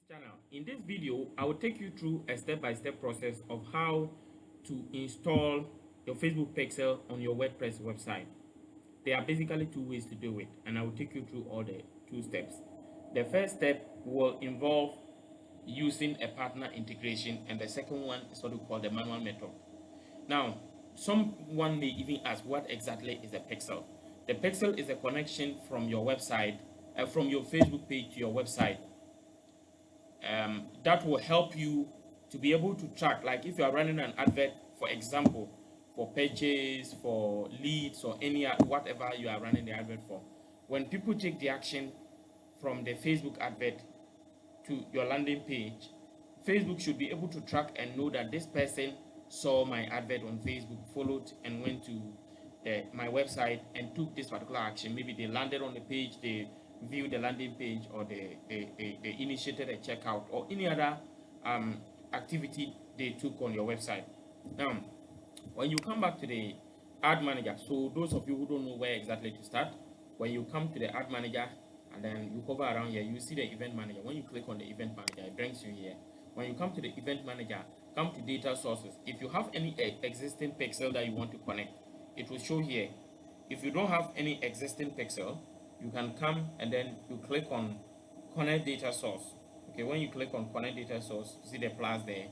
channel. In this video, I will take you through a step-by-step process of how to install your Facebook pixel on your WordPress website. There are basically two ways to do it, and I will take you through all the two steps. The first step will involve using a partner integration, and the second one is what we call the manual method. Now, someone may even ask, what exactly is a pixel? The pixel is a connection from your website, from your Facebook page to your website. That will help you to be able to track, like if you are running an advert, for example, for purchase, for leads, or any whatever you are running the advert for. When people take the action from the Facebook advert to your landing page, Facebook should be able to track and know that this person saw my advert on Facebook, followed and went to my website and took this particular action. Maybe they landed on the page, they viewed the landing page, or they initiated a checkout, or any other activity they took on your website. Now, when you come back to the ad manager, so those of you who don't know where exactly to start, when you come to the ad manager and then you hover around here, you see the event manager. When you click on the event manager, it brings you here. When you come to the event manager, come to data sources. If you have any existing pixel that you want to connect, it will show here. If you don't have any existing pixel, you can come and then you click on connect data source. Okay, when you click on connect data source, see the plus there,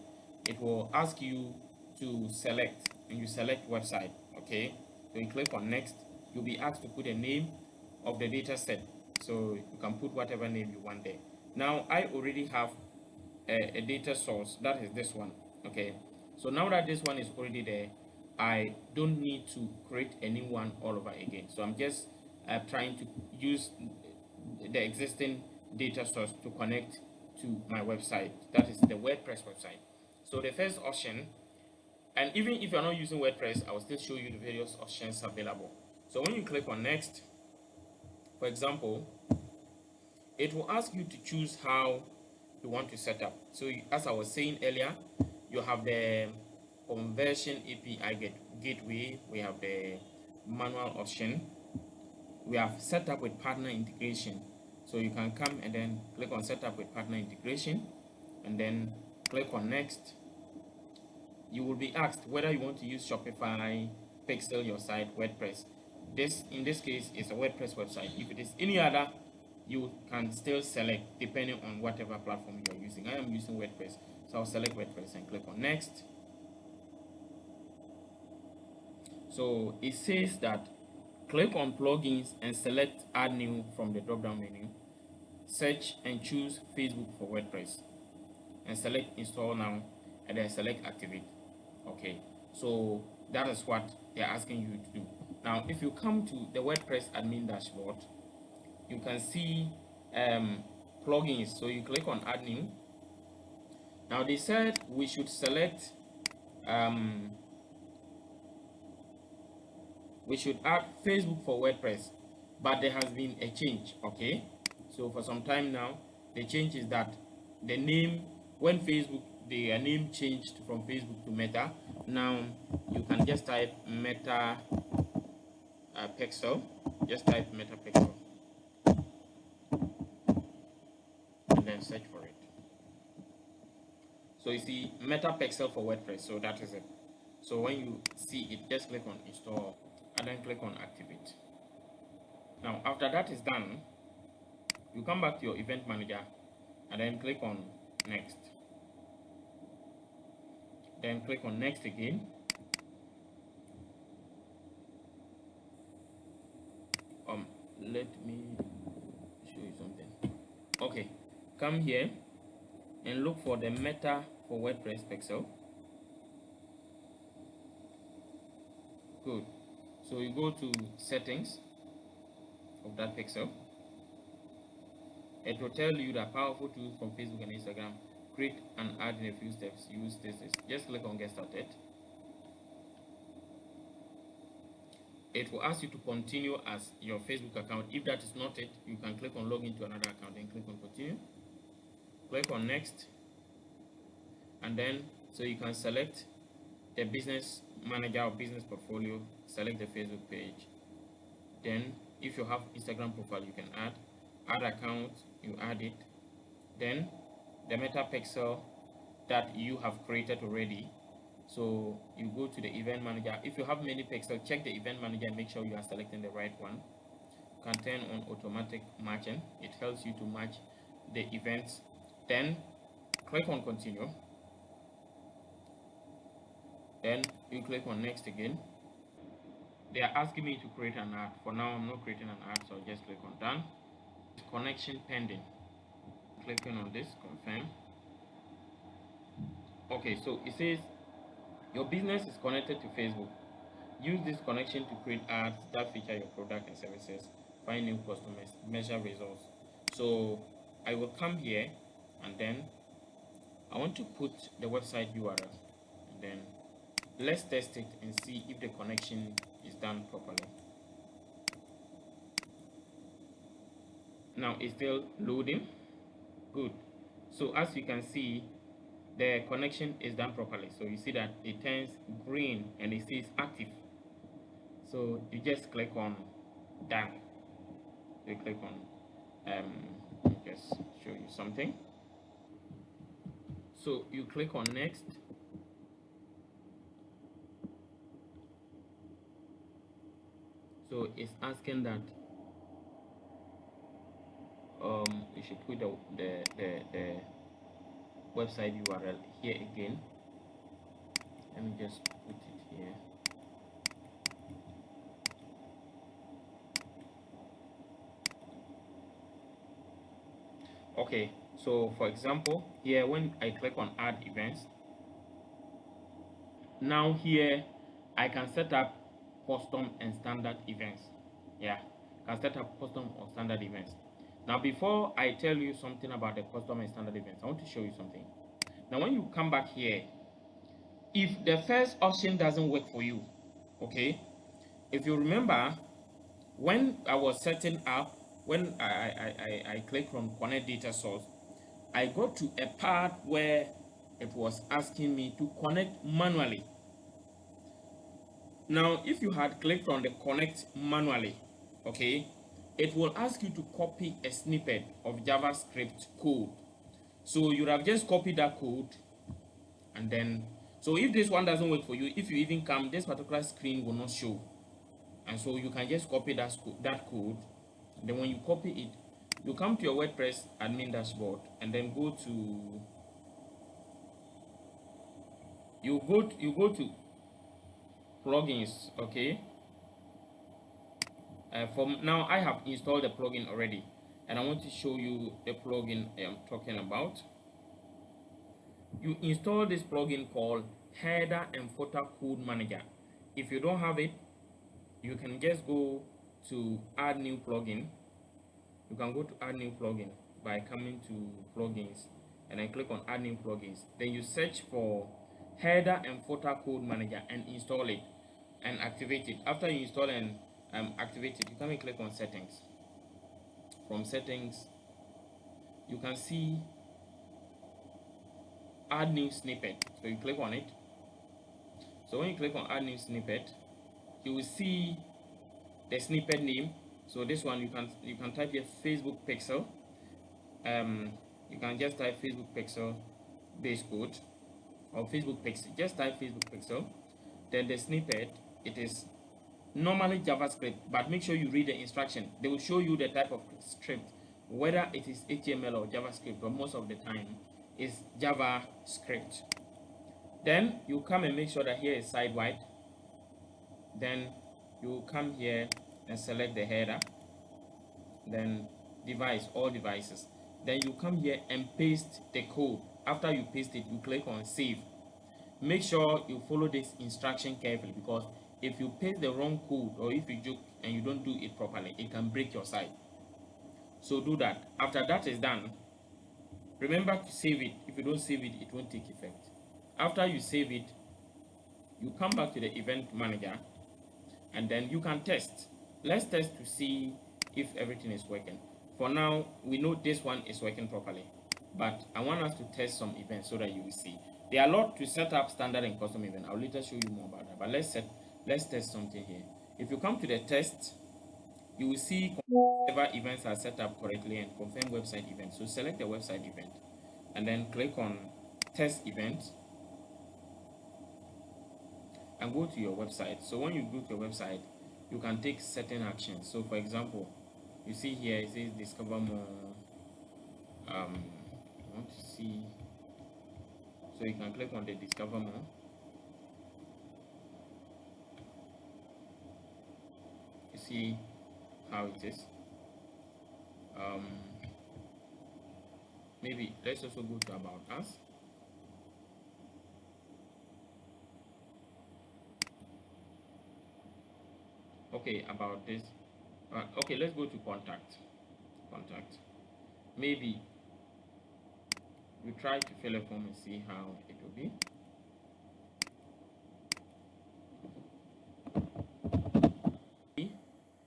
it will ask you to select, and you select website. Okay, so you click on next. You'll be asked to put a name of the data set, so you can put whatever name you want there. Now I already have a data source, that is this one. Okay, so now that this one is already there, I don't need to create a new one all over again. So I'm just trying to use the existing data source to connect to my website, that is the WordPress website. So the first option, and even if you're not using WordPress, I will still show you the various options available. So when you click on next, for example, it will ask you to choose how you want to set up. So as I was saying earlier, you have the conversion API gateway, we have the manual option, we have set up with partner integration. So you can come and then click on set up with partner integration and then click on next. You will be asked whether you want to use Shopify, Pixel, your site, WordPress. This in this case is a WordPress website. If it is any other, you can still select depending on whatever platform you are using. I am using WordPress, so I'll select WordPress and click on next. So it says that click on plugins and select add new from the drop down menu. Search and choose Facebook for WordPress and select install now and then select activate. Okay, so that is what they're asking you to do. Now if you come to the WordPress admin dashboard, you can see plugins. So you click on add new. Now they said we should select we should add Facebook for WordPress, but there has been a change. Okay, so for some time now the change is that the name, when Facebook, their name changed from Facebook to Meta. Now you can just type Meta Pixel, just type Meta Pixel and then search for it. So you see Meta Pixel for WordPress, so that is it. So when you see it, just click on install and then click on activate. Now after that is done, you come back to your event manager and then click on next, then click on next again. Let me show you something. Okay, come here and look for the Meta for WordPress pixel. Good. So you go to settings of that pixel. It will tell you that powerful tools from Facebook and Instagram, create and add in a few steps. Use this. Just click on get started. It will ask you to continue as your Facebook account. If that is not it, you can click on login to another account and click on continue. Click on next, and then so you can select the business manager or business portfolio, select the Facebook page. Then if you have Instagram profile, you can add account, you add it. Then the meta pixel that you have created already. So you go to the event manager. If you have many pixels, check the event manager and make sure you are selecting the right one. You can turn on automatic matching. It helps you to match the events. Then click on continue. Then you click on next again. They are asking me to create an ad. For now, I'm not creating an ad, so I'll just click on done. Connection pending. Clicking on this, confirm. Okay, so it says your business is connected to Facebook. Use this connection to create ads that feature your product and services, find new customers, measure results. So I will come here and then I want to put the website URL, and then let's test it and see if the connection is done properly. Now it's still loading. Good. So as you can see, the connection is done properly. So you see that it turns green and it says active. So you just click on done. You click on let me just show you something. So you click on next. So it's asking that you should put the website URL here again. Let me just put it here. Okay, so for example, here when I click on add events, now here I can set up custom and standard events. Yeah, I can set up custom or standard events. Now before I tell you something about the custom and standard events, I want to show you something. Now when you come back here, if the first option doesn't work for you, okay, if you remember when I was setting up, when I clicked on connect data source, I got to a part where it was asking me to connect manually. Now if you had clicked on the connect manually, okay, it will ask you to copy a snippet of JavaScript code. So you have just copied that code, and then so if this one doesn't work for you, if you even come, this particular screen will not show, and so you can just copy that code. Then when you copy it, you come to your WordPress admin dashboard and then go to plugins. Okay, from now I have installed the plugin already, and I want to show you the plugin I am talking about. You install this plugin called header and footer code manager. If you don't have it, you can just go to add new plugin. You can go to add new plugin by coming to plugins and then click on add new plugins. Then you search for header and footer code manager and install it and activate it. After you install and activate it, you come and click on settings. From settings, you can see add new snippet. So you click on it. So when you click on add new snippet, you will see the snippet name. So this one you can type here Facebook pixel. You can just type Facebook pixel base code or Facebook pixel. Just type Facebook pixel. Then the snippet, it is normally JavaScript, but make sure you read the instruction. They will show you the type of script, whether it is HTML or JavaScript, but most of the time it's JavaScript. Then you come and make sure that here is side wide. Then you come here and select the header, then device, all devices. Then you come here and paste the code. After you paste it, you click on save. Make sure you follow this instruction carefully, because if you paste the wrong code or if you joke and you don't do it properly, it can break your site. So do that. After that is done, remember to save it. If you don't save it, it won't take effect. After you save it, you come back to the event manager and then you can test. Let's test to see if everything is working. For now, we know this one is working properly, but I want us to test some events so that you will see. There are a lot to set up standard and custom event. I'll later show you more about that, but let's test something here. If you come to the test, you will see whatever events are set up correctly and confirm website event. So select the website event. and then click on test event and go to your website. So when you go to your website, you can take certain actions. So for example, you see here it says discover more. You want to see, so you can click on the discover more. You see how it is. Maybe let's also go to about us. Okay, about this. Okay, let's go to contact. Maybe we try to fill a form and see how it will be.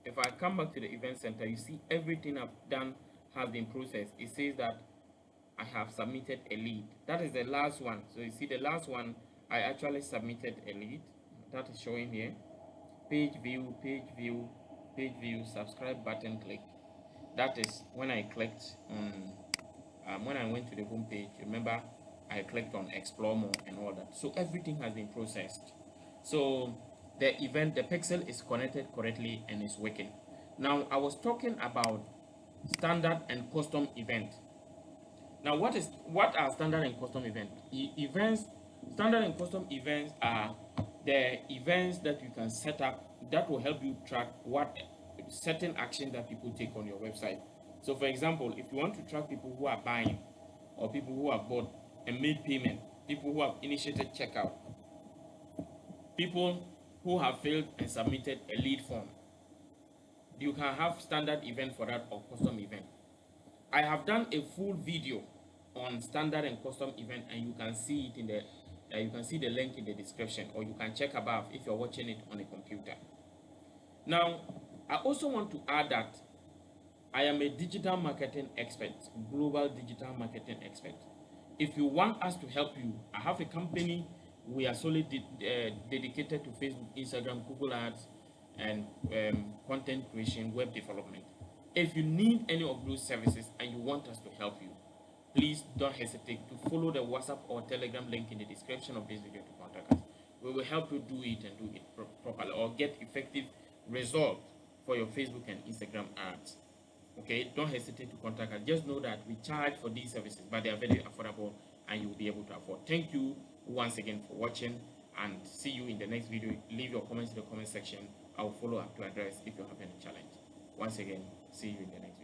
If I come back to the event center, you see everything I've done has been processed. It says that I have submitted a lead. That is the last one. So you see the last one, I actually submitted a lead. That is showing here. Page view, subscribe button click. That is when I clicked on, when I went to the home page, remember I clicked on explore more and all that. So everything has been processed. So the pixel is connected correctly and is working. Now I was talking about standard and custom event. Now what are standard and custom events? Standard and custom events are the events that you can set up that will help you track what certain action that people take on your website. So for example, if you want to track people who are buying or people who have bought and made payment, people who have initiated checkout, people who have filled and submitted a lead form, you can have standard event for that or custom event. I have done a full video on standard and custom event, and you can see it in the you can see the link in the description, or you can check above if you're watching it on a computer. Now, I also want to add that I am a digital marketing expert, global digital marketing expert. If you want us to help you, I have a company. We are solely dedicated to Facebook, Instagram, Google Ads, and content creation, web development. If you need any of those services and you want us to help you, please don't hesitate to follow the WhatsApp or Telegram link in the description of this video to contact us. We will help you do it and do it properly, or get effective results for your Facebook and Instagram ads. Okay, don't hesitate to contact us. Just know that we charge for these services, but they are very affordable and you'll be able to afford. Thank you once again for watching, and see you in the next video. Leave your comments in the comment section. I'll follow up to address if you have any challenge. Once again, see you in the next video.